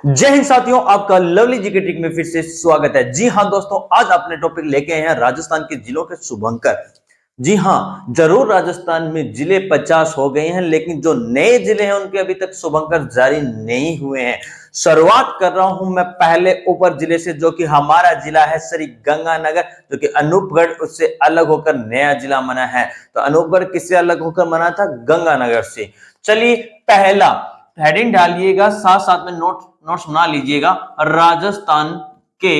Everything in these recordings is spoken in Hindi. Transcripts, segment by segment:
जय हिंद साथियों, आपका लवली जीके ट्रिक में फिर से स्वागत है। जी हां दोस्तों, आज आपने टॉपिक लेके आए हैं राजस्थान के जिलों के शुभंकर। जी हां, जरूर राजस्थान में जिले 50 हो गए हैं, लेकिन जो नए जिले हैं उनके अभी तक शुभंकर जारी नहीं हुए हैं। शुरुआत कर रहा हूं मैं पहले ऊपर जिले से, जो कि हमारा जिला है श्री गंगानगर, जो कि अनूपगढ़ उससे अलग होकर नया जिला बना है। तो अनूपगढ़ किससे अलग होकर बना था? गंगानगर से। चलिए, पहला हेडिंग डालिएगा, साथ साथ में नोट्स बना लीजिएगा। राजस्थान के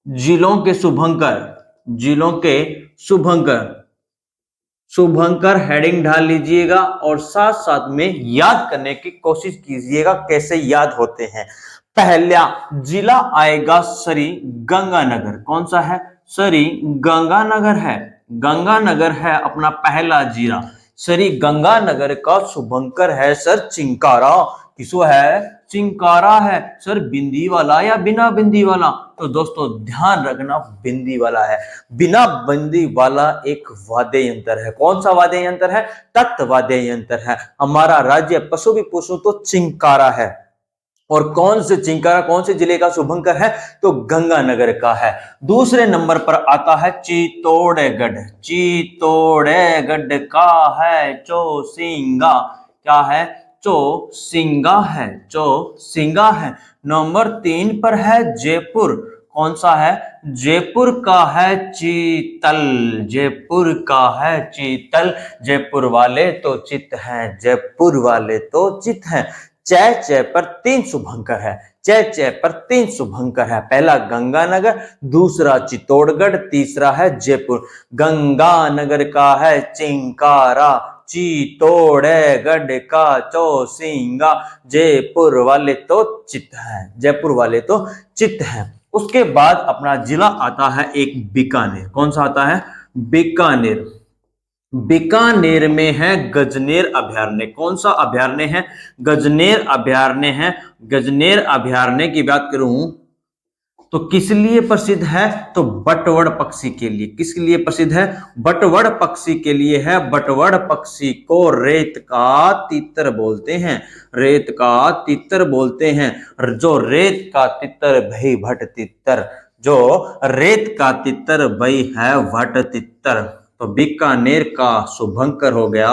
जिलों के शुभंकर, जिलों के शुभंकर, शुभंकर हेडिंग डाल लीजिएगा और साथ साथ में याद करने की कोशिश कीजिएगा कैसे याद होते हैं। पहला जिला आएगा श्री गंगानगर। कौन सा है? श्री गंगानगर है। गंगानगर है अपना पहला जिला। श्री गंगानगर का शुभंकर है सर चिंकारा। किसो है? चिंकारा है सर। बिंदी वाला या बिना बिंदी वाला? तो दोस्तों ध्यान रखना, बिंदी वाला है। बिना बिंदी वाला एक वाद्य यंत्र है। कौन सा वाद्य यंत्र है? तत्व वाद्य यंत्र है। हमारा राज्य पशु भी पूछूं तो चिंकारा है। और कौन से चिंकारा, कौन से जिले का शुभंकर है? तो गंगानगर का है। दूसरे नंबर पर आता है चित्तौड़गढ़। चित्तौड़गढ़ का है चौसिंगा। क्या है? चौसिंगा है। चौसिंगा है। नंबर 3 पर है जयपुर। कौन सा है? जयपुर का है चीतल। जयपुर का है चीतल। जयपुर वाले तो चित हैं। जयपुर वाले तो चित हैं। चय पर 3 शुभंकर है। चय पर 3 शुभंकर है। पहला गंगानगर, दूसरा चित्तौड़गढ़, तीसरा है जयपुर। गंगानगर का है चिंकारा, चित्तौड़गढ़ का चौसिंगा, जयपुर वाले तो चित हैं। जयपुर वाले तो चित हैं। उसके बाद अपना जिला आता है एक बीकानेर। कौन सा आता है? बीकानेर। बीकानेर में है गजनेर अभयारण्य। कौन सा अभयारण्य है? गजनेर अभयारण्य है। गजनेर अभयारण्य की बात करूं तो किस लिए प्रसिद्ध है? तो बटवड़ पक्षी के लिए। किसके लिए प्रसिद्ध है? बटवड़ पक्षी के लिए है। बटवड़ पक्षी को रेत का तितर बोलते हैं। रेत का तितर बोलते हैं। जो रेत का तितर भई भट तितर, जो रेत का तितर भई है भट तितर। तो बीकानेर का शुभंकर हो गया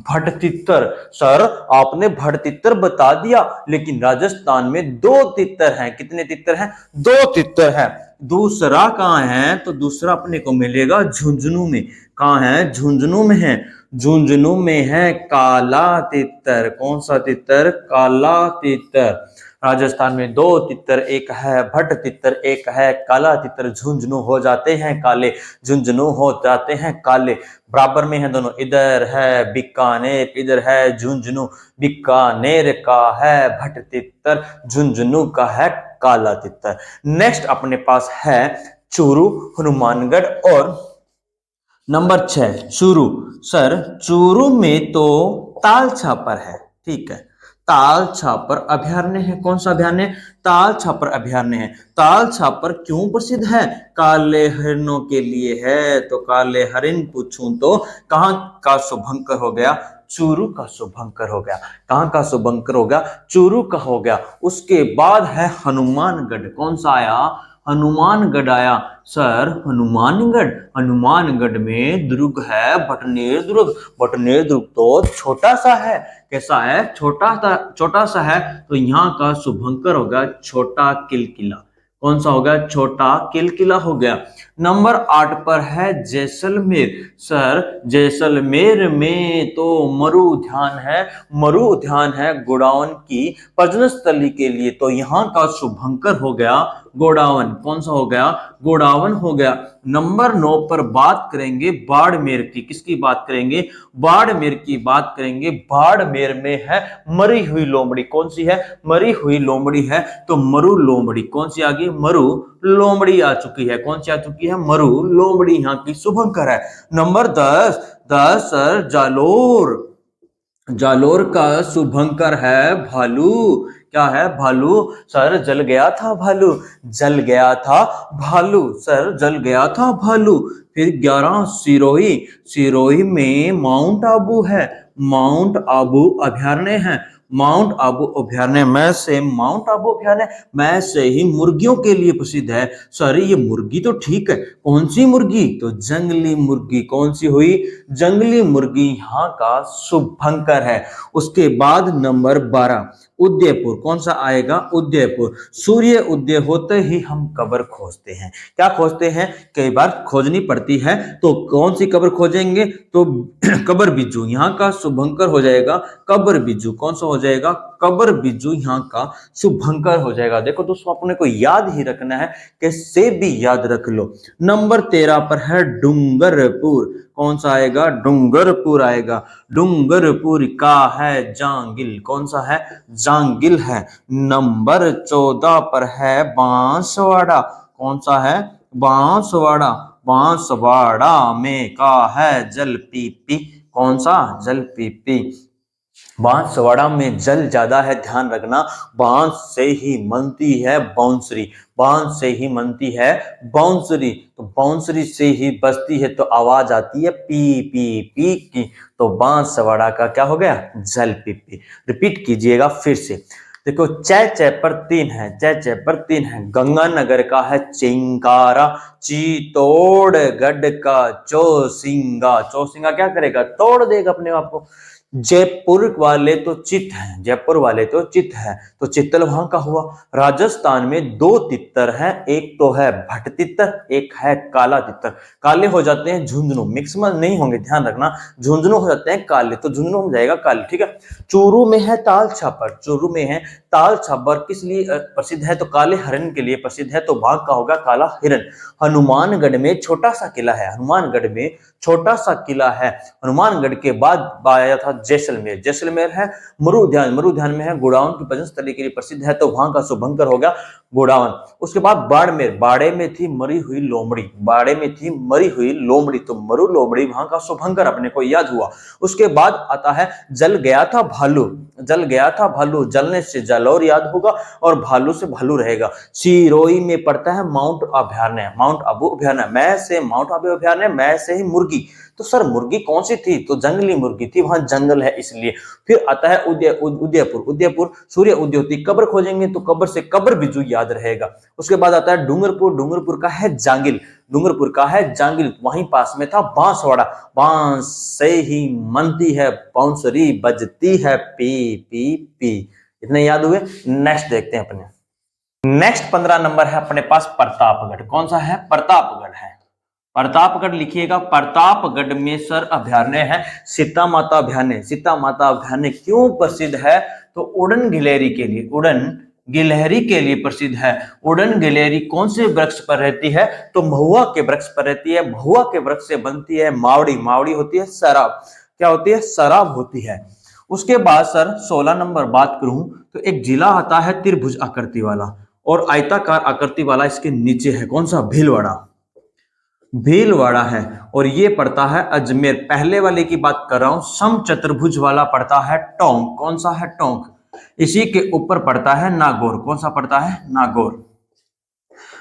भटतितर। सर आपने भटतितर बता दिया, लेकिन राजस्थान में 2 तितर हैं। कितने तितर हैं? 2 तितर हैं। दूसरा कहां है? तो दूसरा अपने को मिलेगा झुंझुनू में। कहां है? झुंझुनू में है। झुंझुनू में है काला तितर। कौन सा तितर? काला तितर। राजस्थान में 2 तितर, एक है भट तितर, एक है काला तितर। झुंझुनू हो जाते हैं काले, झुंझुनू हो जाते हैं काले। बराबर में है दोनों। इधर है बीकानेर, इधर है झुंझुनू। बीकानेर का है भट तितर, झुंझुनू का है काला तितर। नेक्स्ट अपने पास है चूरू, हनुमानगढ़ और नंबर 6 चूरू। सर चूरू में तो ताल छापर है। ठीक है, ताल छापर अभयारण्य है। कौन सा अभयारण्य? ताल छापर अभयारण्य है। ताल छापर क्यों प्रसिद्ध है? काले हरिनों के लिए है। तो काले हरिन पूछूं तो कहां का शुभंकर हो गया? चूरू का शुभंकर हो गया। कहां का शुभंकर हो गया? चूरू का हो गया। उसके बाद है हनुमानगढ़। कौन सा आया? हनुमानगढ़ आया। सर हनुमानगढ़, हनुमानगढ़ में दुर्ग है बटनेर दुर्ग। बटनेर दुर्ग तो छोटा सा है। कैसा है? छोटा सा है। तो यहाँ का शुभंकर होगा छोटा किलकिला। कौन सा होगा? छोटा किलकिला हो गया। नंबर 8 पर है जैसलमेर। सर जैसलमेर में तो मरु उद्यान है। मरु उद्यान है गोडाउन की पर्यटन स्थली के लिए। तो यहाँ का शुभंकर हो गया गोडावन। कौन सा हो गया? गोडावन हो गया। नंबर 9 पर बात करेंगे बाड़मेर की। किसकी बात करेंगे? बाड़मेर की बात करेंगे। बाड़मेर में है मरी हुई लोमड़ी। कौन सी है? मरी हुई लोमड़ी है। तो मरु लोमड़ी। कौन सी आ गई? मरु लोमड़ी आ चुकी है। कौन सी आ चुकी है? मरु लोमड़ी यहाँ की शुभंकर है। Number 10 sir Jalore. जालोर का शुभंकर है भालू। क्या है? भालू। सर जल गया था भालू। जल गया था भालू। सर जल गया था भालू। फिर 11 सिरोही, सिरोही में माउंट आबू है, माउंट आबू अभयारण्य है, माउंट आबू अभयारण्य में से माउंट आबू अभयारण्य में से ही मुर्गियों के लिए प्रसिद्ध है। सर ये मुर्गी तो ठीक है, कौन सी मुर्गी? तो जंगली मुर्गी। कौन सी हुई? जंगली मुर्गी यहाँ का शुभंकर है। उसके बाद नंबर 12 उदयपुर। कौन सा आएगा? उदयपुर। सूर्य उदय होते ही हम कब्र खोजते हैं। क्या खोजते हैं? कई बार खोजनी पड़ती है, तो कौन सी कब्र खोजेंगे? तो कब्र बिज्जू यहाँ का शुभंकर हो जाएगा। कब्र बिज्जू कौन सा हो जाएगा? कब्र बिज्जू यहाँ का शुभंकर हो जाएगा। देखो दोस्तों, अपने को याद ही रखना है, कैसे भी याद रख लो। नंबर 13 पर है डूंगरपुर। कौन सा आएगा? डूंगरपुर आएगा। डूंगरपुर का है जांगिल। कौन सा है? जांगिल है। नंबर 14 पर है बांसवाड़ा। कौन सा है? बांसवाड़ा। बांसवाड़ा में का है जलपीपी। कौन सा? जलपीपी। बांसवाड़ा में जल ज्यादा है, ध्यान रखना। बांस से ही बनती है बांसुरी, बांस से ही बनती है बांसुरी, तो बांसुरी से ही बजती है तो आवाज आती है पी पी पी की। तो बांसवाड़ा का क्या हो गया? जल पीपी। रिपीट कीजिएगा फिर से। देखो चै चै पर 3 है, चै चै पर 3 है। गंगानगर का है चिंकारा, चित्तौड़गढ़ का चौसिंगा। चौसिंगा क्या करेगा? तोड़ देगा अपने आप को। जयपुर वाले तो चित हैं, जयपुर वाले तो चित है, तो चित्तल वहां का हुआ। राजस्थान में 2 तितर हैं, एक तो है भट तितर, एक है काला तितर। काले हो जाते हैं झुंझुनू, मिक्स में नहीं होंगे, ध्यान रखना। झुंझुनू हो जाते हैं काले, तो झुंझुनू हो जाएगा काले, ठीक है। चूरू में है ताल छापर, चूरू में है ताल छापर, किस लिए प्रसिद्ध है? तो काले हिरण के लिए प्रसिद्ध है, तो वहां का होगा काला हिरण। हनुमानगढ़ में छोटा सा किला है, हनुमानगढ़ में छोटा सा किला है। हनुमानगढ़ के बाद आया था जैसलमेर, जैसलमेर है मरुध्यान, मरुध्यान में है गुड़ावन की भजन स्थली के लिए प्रसिद्ध है, तो वहां का शुभंकर हो गया गुड़ावन। उसके बाद बाड़मेर, बाड़े में थी मरी हुई लोमड़ी, बाड़े में थी मरी हुई लोमड़ी, तो मरु लोमड़ी वहां का शुभंकर अपने को याद हुआ। उसके बाद आता है जल गया था भालू, जल गया था भालू, जलने से जलौर याद होगा और भालू से भालू रहेगा। सिरोही में पड़ता है माउंट अभयारण्य, माउंट आबू अभयारण्य, मैं से माउंट आबू अभयारण्य, मैं से ही मुर्गी। तो सर मुर्गी कौन सी थी? तो जंगली मुर्गी थी, वहां जंगल है इसलिए। फिर आता है उदयपुर, उदयपुर सूर्य उदय होती कब्र खोजेंगे तो कब्र से कब्र बिजू याद रहेगा। उसके बाद आता है डूंगरपुर, डूंगरपुर का है जांगिल, डूंगरपुर का है जांगिल, वहीं पास में था बांसवाड़ा, बांस से ही मनती है बांसुरी, बजती है पी पी पी। इतने याद हुए। नेक्स्ट देखते हैं अपने। नेक्स्ट 15 नंबर है अपने पास प्रतापगढ़। कौन सा है? प्रतापगढ़ है। प्रतापगढ़ लिखिएगा। प्रतापगढ़ में सर अभयारण्य है सीता माता अभयारण्य। सीता माता अभयारण्य क्यों प्रसिद्ध है? तो उड़न गिलहरी के लिए, उड़न गिलहरी के लिए प्रसिद्ध है। उड़न गिलहरी कौन से वृक्ष पर रहती है? तो महुआ के वृक्ष पर रहती है। महुआ के वृक्ष से बनती है मावड़ी, मावड़ी होती है शराब। क्या होती है? शराब होती है। उसके बाद सर 16 नंबर बात करूं तो एक जिला आता है त्रिभुज आकृति वाला और आयताकार आकृति वाला, इसके नीचे है कौन सा? भीलवाड़ा, भीलवाड़ा है और ये पड़ता है अजमेर। पहले वाले की बात कर रहा हूं, सम चतुर्भुज वाला पड़ता है टोंक। कौन सा है? टोंक। इसी के ऊपर पड़ता है नागौर। कौन सा पड़ता है? नागौर।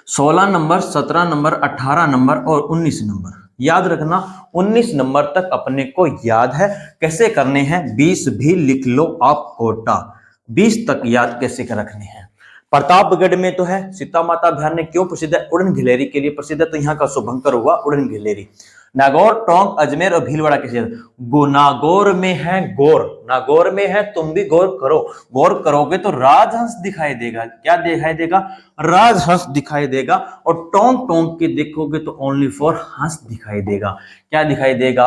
16 नंबर, 17 नंबर, 18 नंबर और 19 नंबर याद रखना। 19 नंबर तक अपने को याद है, कैसे करने हैं? 20 भी लिख लो आप कोटा, 20 तक याद कैसे कर रखने हैं। प्रतापगढ़ में तो है सीता माता अभयारण्य क्यों प्रसिद्ध है? उड़न गिलहरी के लिए प्रसिद्ध है, तो यहाँ का शुभंकर हुआ उड़न गिलहरी। नागौर, टोंक, अजमेर और भीलवाड़ा के नागौर में है गौर, नागौर में है, तुम भी गौर करो, गौर करोगे तो राजहंस दिखाई देगा। क्या दिखाई देगा? राजहंस दिखाई देगा। और टोंक, टोंक के देखोगे तो ओनली फॉर हंस दिखाई देगा। क्या दिखाई देगा?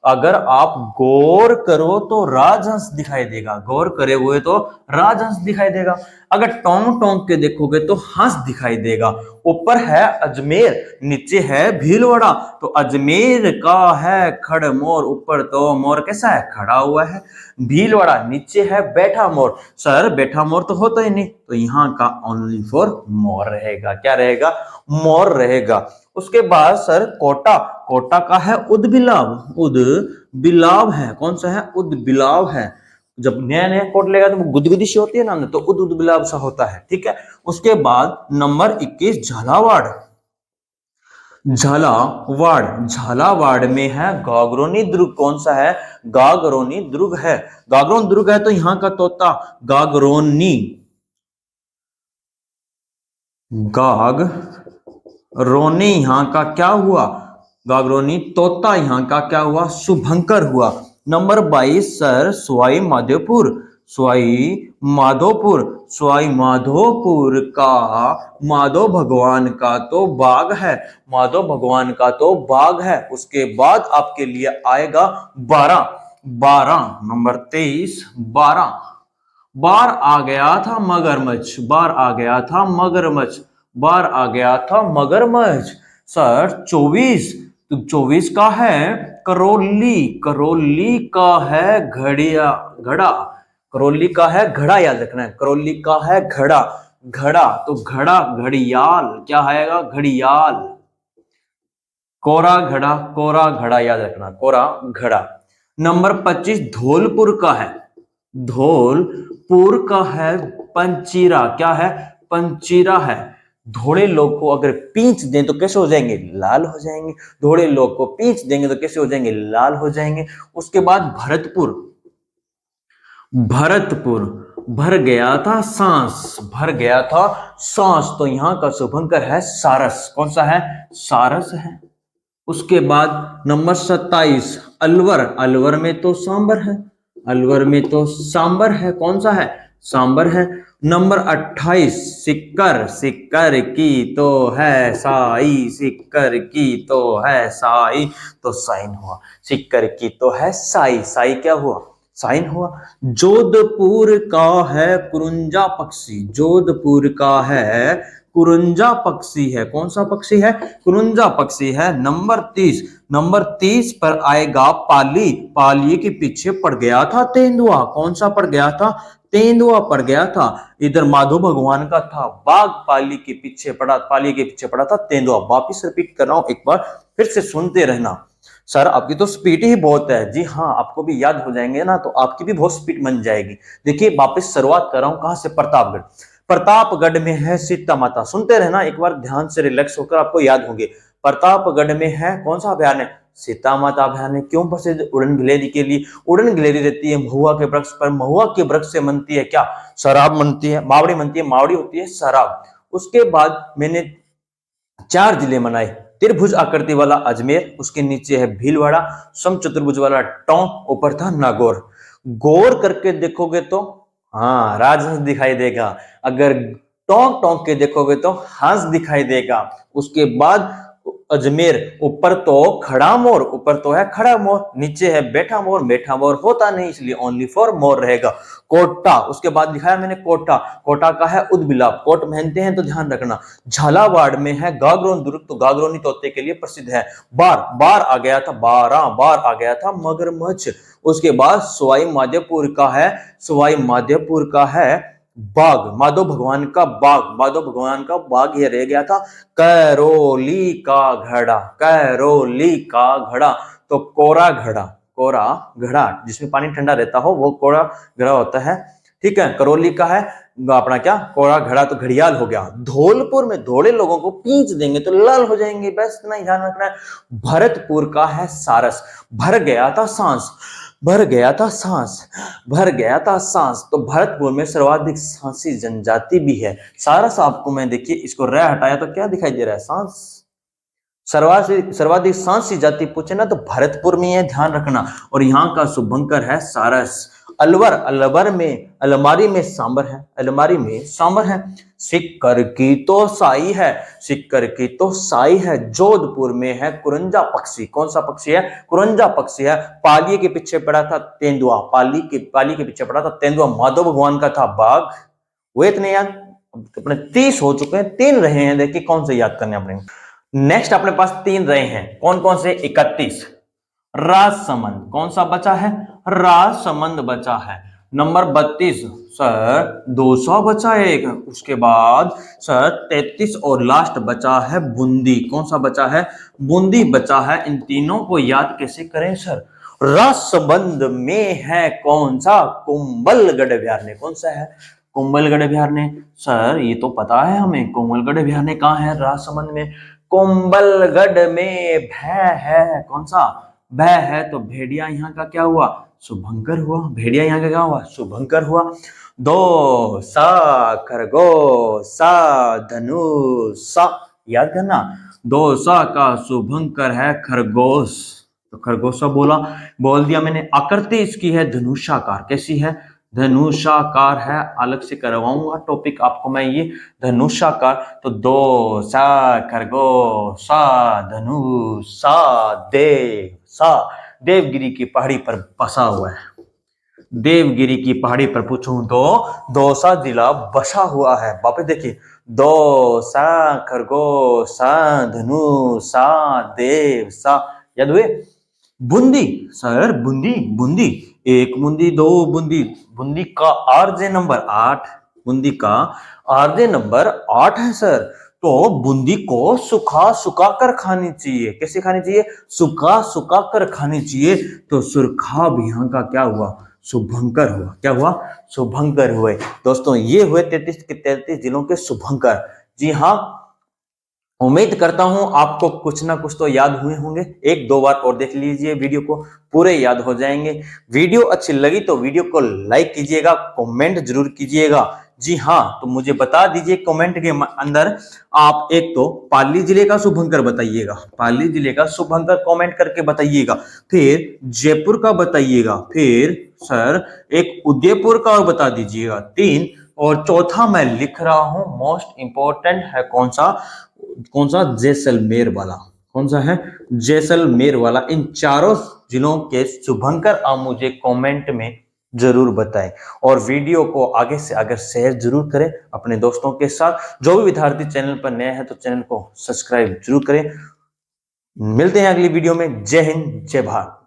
अगर आप गौर करो तो राजहंस दिखाई देगा, गौर करे हुए तो राजहंस दिखाई देगा। अगर टोंक टोंक के देखोगे तो हंस दिखाई देगा। ऊपर है अजमेर, नीचे है भीलवाड़ा, तो अजमेर का है खड़मोर, ऊपर तो मोर कैसा है? खड़ा हुआ है। भीलवाड़ा नीचे है बैठा मोर। सर बैठा मोर तो होता ही नहीं, तो यहाँ का ओनली फॉर मोर रहेगा। क्या रहेगा? मोर रहेगा। उसके बाद सर कोटा, कोटा का है उदबिलाव, उदबिलाव है। कौन सा है? उदबिलाव है। जब नया नया कोट लेगा तो वो गुदगुदी सी होती है ना, तो उदबिलाव सा होता है, ठीक है। उसके बाद नंबर 21 झालावाड़, झालावाड़, झालावाड़ में है गागरोनी दुर्ग। कौन सा है? गागरोनी दुर्ग है। गागरोन दुर्ग है तो यहाँ का तोता गागरोनी, गागरोनी यहाँ का क्या हुआ? गागरोनी तोता यहाँ का क्या हुआ? शुभंकर हुआ। नंबर 22 सर सवाई माधोपुर, सवाई माधोपुर, सवाई माधोपुर का माधव भगवान का तो बाग है, माधव भगवान का तो बाग है। उसके बाद आपके लिए आएगा 12, 12 नंबर 23 12, बार आ गया था मगरमच्छ, बार आ गया था मगरमच्छ, बार आ गया था मगरमच्छ। सर 24, तो 24 का है करौली, करौली का है घड़िया, घड़ा, करौली का है घड़ा, याद रखना है। करौली का है घड़ा, घड़ा तो घड़ा घड़ियाल, क्या आएगा? घड़ियाल। कोरा घड़ा, कोरा घड़ा याद रखना, कोरा घड़ा। नंबर 25 धौलपुर का है, धौलपुर का है पंचीरा, क्या है? पंचीरा है। धोड़े लोग को अगर पींच दें तो कैसे हो जाएंगे? लाल हो जाएंगे। धोड़े लोग को पींच देंगे तो कैसे हो जाएंगे? लाल हो जाएंगे। उसके बाद भरतपुर, भरतपुर, भर गया था सांस, भर गया था सांस तो यहाँ का शुभंकर है सारस। कौन सा है? सारस है। उसके बाद नंबर 27 अलवर, अलवर में तो सांबर है, अलवर में तो सांबर है। कौन सा है? सांबर है। नंबर 28 सिक्कर, सिक्कर की तो है साई, सिक्कर की तो है साई तो साइन हुआ। सिक्कर की तो है साई, साई क्या हुआ? साइन हुआ। जोधपुर का है कुरुंजा पक्षी, जोधपुर का है कुरुंजा पक्षी है। कौन सा पक्षी है? कुरुंजा पक्षी है। नंबर 30, नंबर 30 पर आएगा पाली, पाली के पीछे पड़ गया था तेंदुआ। कौन सा पड़ गया था? तेंदुआ पड़ गया था। इधर माधव भगवान का था बाघ, पाली के पीछे पड़ा, पाली के पीछे पड़ा था तेंदुआ। वापिस रिपीट कर रहा हूं, एक बार फिर से सुनते रहना। सर आपकी तो स्पीड ही बहुत है। जी हाँ, आपको भी याद हो जाएंगे ना तो आपकी भी बहुत स्पीड बन जाएगी। देखिए वापस शुरुआत कर रहा हूं, कहां से? प्रतापगढ़, प्रतापगढ़ में है सीता माता। सुनते रहना एक बार, ध्यान से रिलैक्स होकर आपको याद होंगे। प्रतापगढ़ में है कौन सा अभयारण्य? सीता माता अभयारण्य। क्यों प्रसिद्ध? उड़न गिलेरी के लिए। उड़न गिलेरी रहती है महुआ के वृक्ष पर, महुआ के वृक्ष से बनती है क्या? शराब बनती है, मावड़ी बनती है, मावड़ी होती है शराब। उसके बाद मैंने 4 जिले बनाए। त्रिभुज आकृति वाला अजमेर, उसके नीचे है भीलवाड़ा, सम चतुर्भुज वाला टोंक, ऊपर था नागौर। गौर करके देखोगे तो हाँ राजहंस दिखाई देगा। अगर टोंक टोंक के देखोगे तो हंस दिखाई देगा। उसके बाद अजमेर, ऊपर तो खड़ा मोर, ऊपर तो है खड़ा मोर, नीचे है बैठा मोर, बैठा मोर होता नहीं इसलिए ओनली फॉर मोर रहेगा। कोटा, उसके बाद दिखाया मैंने कोटा, कोटा का है उदबिलाप, कोट पहनते हैं तो ध्यान रखना। झालावाड़ में है गागरोन दुर्ग, तो गागरोनी तोते के लिए प्रसिद्ध है। बार, बार आ गया था 12, बार आ गया था मगरमच्छ। उसके बाद सवाई माधोपुर का है, सवाई माधोपुर का है बाग, माधव भगवान का बाग, माधव भगवान का बाग ये रह गया था। करौली का घड़ा, करौली का घड़ा तो कोरा घड़ा, कोरा घड़ा जिसमें पानी ठंडा रहता हो वो कोरा घड़ा होता है। ठीक है, करौली का है अपना क्या? कोरा घड़ा तो घड़ियाल हो गया। धौलपुर में धोले लोगों को पींच देंगे तो लाल हो जाएंगे, बस इतना ही ध्यान रखना है। भरतपुर का है सारस, भर गया था सांस, भर गया था सांस, भर गया था सांस तो भरतपुर में सर्वाधिक सांसी जनजाति भी है। सारस आपको मैं देखिए इसको रे हटाया तो क्या दिखाई दे रहा है? सांस। सर्वाधिक सांसी जाति पूछे ना तो भरतपुर में है, ध्यान रखना। और यहाँ का शुभंकर है सारस। अलवर, अलवर में अलमारी में सांबर है, अलमारी में सांबर है। सिक्कर की तो साई है, सिक्कर की तो साई है। जोधपुर में है कुरंजा पक्षी। कौन सा पक्षी है? कुरंजा पक्षी है। पाली के पीछे पड़ा था तेंदुआ, पाली के पीछे पड़ा था तेंदुआ, माधव भगवान का था बाघ। वो इतने याद, अपने 30 हो चुके हैं, 3 रहे हैं, देखिए कौन से याद करने अपने। नेक्स्ट अपने पास 3 रहे हैं, कौन कौन से? 31 राजसमंद, कौन सा बचा है? राजसमंद बचा है। नंबर 32 सर 200 बचा है एक। उसके बाद सर 33 और लास्ट बचा है बूंदी। कौन सा बचा है? बूंदी बचा है। इन तीनों को याद कैसे करें सर? राजसमंद में है कौन सा? कुंभलगढ़ अभयारण्य। कौन सा है? कुंभलगढ़ अभयारण्य। सर ये तो पता है हमें, कुंभलगढ़ अभयारण्य कहाँ है? राजसमंद में। कुंभलगढ़ में भय है, कौन सा भय है, तो भेड़िया यहाँ का क्या हुआ, शुभंकर हुआ। भेड़िया यहाँ का क्या हुआ, शुभंकर हुआ। दो सा खरगोश सा धनुष सा, याद करना, दो सा का शुभंकर है खरगोश, तो खरगोश सा बोल दिया मैंने। आकृति इसकी है धनुषाकार, कैसी है, धनुषाकार है। अलग से करवाऊंगा टॉपिक आपको मैं ये धनुषाकार। तो दो सा खरगोश सा धनुष सा देवगिरी की पहाड़ी पर बसा हुआ है। देवगिरी की पहाड़ी पर पूछूं तो दौसा जिला बसा हुआ है। वापस देखिए, दो सा खरगोश सा धनुष सा देव सा, याद हुए। बूंदी सर, बूंदी एक बूंदी दो बूंदी, बूंदी का आरजे नंबर 8, बूंदी का आरजे नंबर 8 है सर। तो बूंदी को सुखा कर खानी चाहिए, कैसे खानी चाहिए, सुखा कर खानी चाहिए। तो सुरखा भी यहाँ का क्या हुआ, शुभंकर हुआ। क्या हुआ, शुभंकर हुए। दोस्तों ये हुए 33 के 33 जिलों के शुभंकर। जी हाँ, उम्मीद करता हूं आपको कुछ ना कुछ तो याद हुए होंगे। एक दो बार और देख लीजिए वीडियो को, पूरे याद हो जाएंगे। वीडियो अच्छी लगी तो वीडियो को लाइक कीजिएगा, कमेंट जरूर कीजिएगा। जी हाँ, तो मुझे बता दीजिए कमेंट के अंदर आप एक तो पाली जिले का शुभंकर बताइएगा, पाली जिले का शुभंकर कमेंट करके बताइएगा। फिर जयपुर का बताइएगा, फिर सर एक उदयपुर का बता दीजिएगा 3, और चौथा मैं लिख रहा हूं मोस्ट इंपॉर्टेंट है कौन सा, जैसलमेर वाला। कौन सा है, जैसलमेर वाला। इन चारों जिलों के शुभंकर आप मुझे कमेंट में जरूर बताएं, और वीडियो को आगे से आगे शेयर जरूर करें अपने दोस्तों के साथ। जो भी विद्यार्थी चैनल पर नए हैं तो चैनल को सब्सक्राइब जरूर करें। मिलते हैं अगली वीडियो में। जय हिंद, जय भारत।